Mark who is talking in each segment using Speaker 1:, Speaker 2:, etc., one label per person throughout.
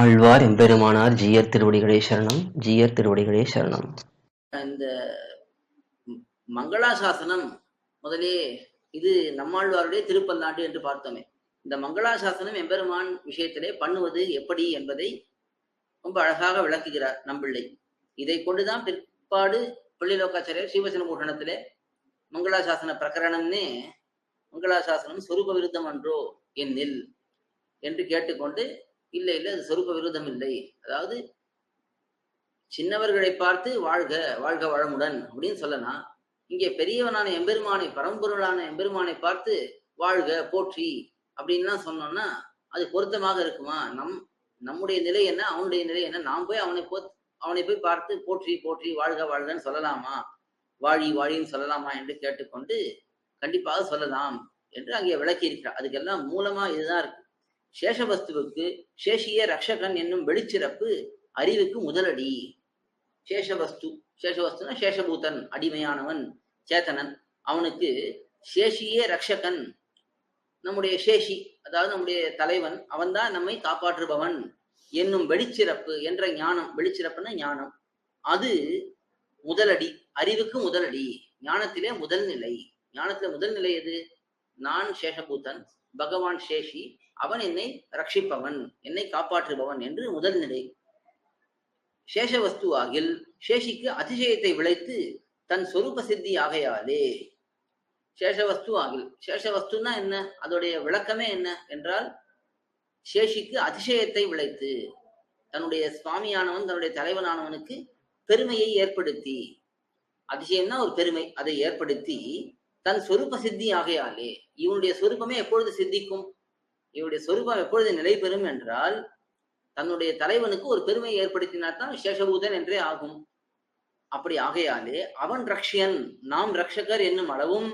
Speaker 1: ஆழ்வார் எம்பெருமானார் ஜீயர் திருவடிகளே சரணம். ஜீயர் திருவடிகளே சரணம்.
Speaker 2: இந்த மங்களாசாசனம் முதலே இது நம்மாழ்வாருடைய திருப்பல்லாண்டு என்று பார்த்தோமே. இந்த மங்களாசாசனம் எம்பெருமான் விஷயத்திலே பண்ணுவது எப்படி என்பதை ரொம்ப அழகாக விளக்குகிறார் நம்பிள்ளை. இதை கொண்டுதான் பிற்பாடு பள்ளிலோகாச்சாரியர் ஸ்ரீவசன பூஷணத்திலே மங்களாசாசன பிரகரணம்னே மங்களாசாசனம் சொரூப விருத்தம் அன்றோ என்னில் என்று கேட்டுக்கொண்டு இல்லை இல்லை அது சொரூப விருத்தம் இல்லை, அதாவது சின்னவர்களை பார்த்து வாழ்க வாழ்க வளமுடன் அப்படின்னு சொல்லலாம். இங்கே பெரியவனான எம்பெருமானை பரம்பொருளான எம்பெருமானை பார்த்து வாழ்க போற்றி அப்படின்லாம் சொன்னோம்னா அது பொருத்தமாக இருக்குமா? நம்முடைய நிலை என்ன, அவனுடைய நிலை என்ன? நாம் போய் அவனை போய் பார்த்து போற்றி போற்றி வாழ்க வாழ்கன்னு சொல்லலாமா, வாழி வாழின்னு சொல்லலாமா என்று கேட்டுக்கொண்டு கண்டிப்பாக சொல்லலாம் என்று அங்கே விளக்கி இருக்கிறார். அதுக்கெல்லாம் மூலமா இதுதான் இருக்கு. சேஷவஸ்துவுக்கு சேஷிய ரக்ஷகன் என்னும் வெளிச்சிறப்பு அறிவுக்கு முதலடி. சேஷவஸ்துனா சேஷபூதன், அடிமையானவன், சேத்தனன். அவனுக்கு சேஷியே ரக்ஷகன், நம்முடைய சேஷி அதாவது நம்முடைய தலைவன், அவன்தான் நம்மை காப்பாற்றுபவன் என்னும் வெளிச்சிறப்பு என்ற ஞானம். வெளிச்சிறப்புன்னா ஞானம், அது முதலடி, அறிவுக்கு முதலடி. ஞானத்திலே முதல் நிலை. ஞானத்திலே முதல் நிலை எது? நான் சேஷபூதன், பகவான் சேஷி, அவன் என்னை ரட்சிப்பவன், என்னை காப்பாற்றுபவன் என்று முதல் நிலை. சேஷவஸ்துவாகில் சேஷிக்கு அதிசயத்தை விளைத்து தன் சொரூப சித்தி ஆகையாலே. சேஷவஸ்து ஆகில், சேஷவஸ்துன்னா என்ன, அதோடைய விளக்கமே என்ன என்றால் சேஷிக்கு அதிசயத்தை விளைத்து, தன்னுடைய சுவாமியானவன் தன்னுடைய தலைவனானவனுக்கு பெருமையை ஏற்படுத்தி, அதிசயம்னா ஒரு பெருமை, அதை ஏற்படுத்தி தன் சொரூப சித்தி ஆகையாலே. இவனுடைய சொரூபமே எப்பொழுது சித்திக்கும், இவனுடைய சொரூபம் எப்பொழுது நிலை பெறும் என்றால் தன்னுடைய தலைவனுக்கு ஒரு பெருமையை ஏற்படுத்தினால்தான் சேஷபூதன் என்றே ஆகும். அப்படி ஆகையாலே அவன் ரக்ஷியன், நாம் ரக்ஷகர் என்னும் அளவும்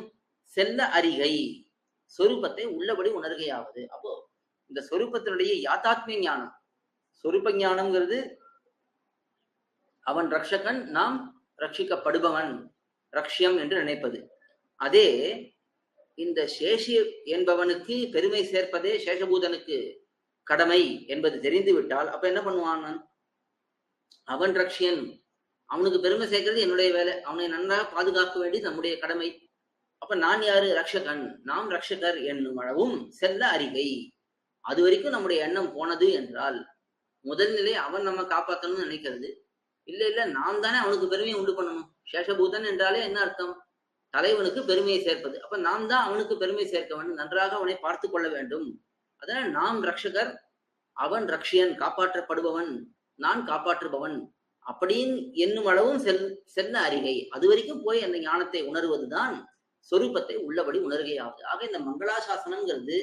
Speaker 2: செல்ல அறிகை, சொரூபத்தை உள்ளபடி உணர்கையாவது. அப்போ இந்த சொரூபத்தினுடைய யாத்தாத்மிய ஞானம், சொரூப ஞானம்ங்கிறது அவன் ரக்ஷகன், நாம் ரட்சிக்கப்படுபவன், ரக்ஷியம் என்று நினைப்பது. அதே இந்த சேஷி என்பவனுக்கு பெருமை சேர்ப்பதே சேஷபூதனுக்கு கடமை என்பது தெரிந்து விட்டால் அப்ப என்ன பண்ணுவான்? அவன் ரக்ஷியன், அவனுக்கு பெருமை சேர்க்கிறது என்னுடைய வேலை, அவனை நன்றாக பாதுகாக்க வேண்டியது நம்முடைய கடமை. அப்ப நான் யாரு? ரக்ஷகன், நாம் ரக்ஷகர் என்னும் அளவும் செல்ல அறிகை. அது வரைக்கும் நம்முடைய எண்ணம் போனது என்றால் முதல் நிலை அவன் நம்ம காப்பாற்றணும்னு நினைக்கிறது இல்ல இல்ல, நாம் தானே அவனுக்கு பெருமையை உண்டு பண்ணணும். சேஷபூதன் என்றாலே என்ன அர்த்தம்? தலைவனுக்கு பெருமையை சேர்ப்பது. அப்ப நாம் தான் அவனுக்கு பெருமை சேர்க்க வேண்டும், நன்றாக அவனை பார்த்து கொள்ள வேண்டும். அதனால் நாம் ரக்ஷகர், அவன் ரக்ஷியன், காப்பாற்றப்படுபவன், நான் காப்பாற்றுபவன் அப்படின்னு என்னும் அளவும் செல்ல அறிகை. அது வரைக்கும் போய் அந்த ஞானத்தை உணர்வதுதான் சொரூபத்தை உள்ளபடி உணர்கையாவது. ஆக இந்த மங்களாசாசனம்ங்கிறது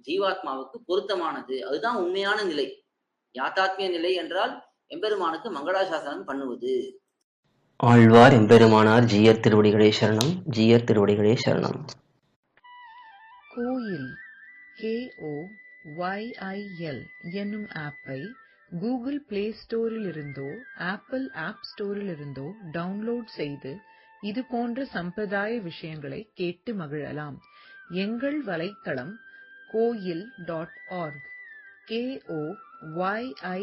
Speaker 2: ஜீவாத்மாவுக்கு பொருத்தமானது. அதுதான் உண்மையான நிலை. யாத்தாத்மிய நிலை என்றால் எம்பெருமானுக்கு மங்களாசாசனம் பண்ணுவது.
Speaker 1: ஆழ்வார் எம்பெருமானார் ஜீயர் திருவடிகளே சரணம். ஜீயர் திருவடிகளே சரணம்.
Speaker 3: கோயில் KOYIL என்னும் ஆப்பை கூகுள் பிளே ஸ்டோரில் இருந்தோ ஆப்பிள் ஆப் ஸ்டோரில் இருந்தோ டவுன்லோட் செய்து இது போன்ற சம்பிரதாய விஷயங்களை கேட்டு மகிழலாம். எங்கள் வலைத்தளம் koil.org, KOYIL.org.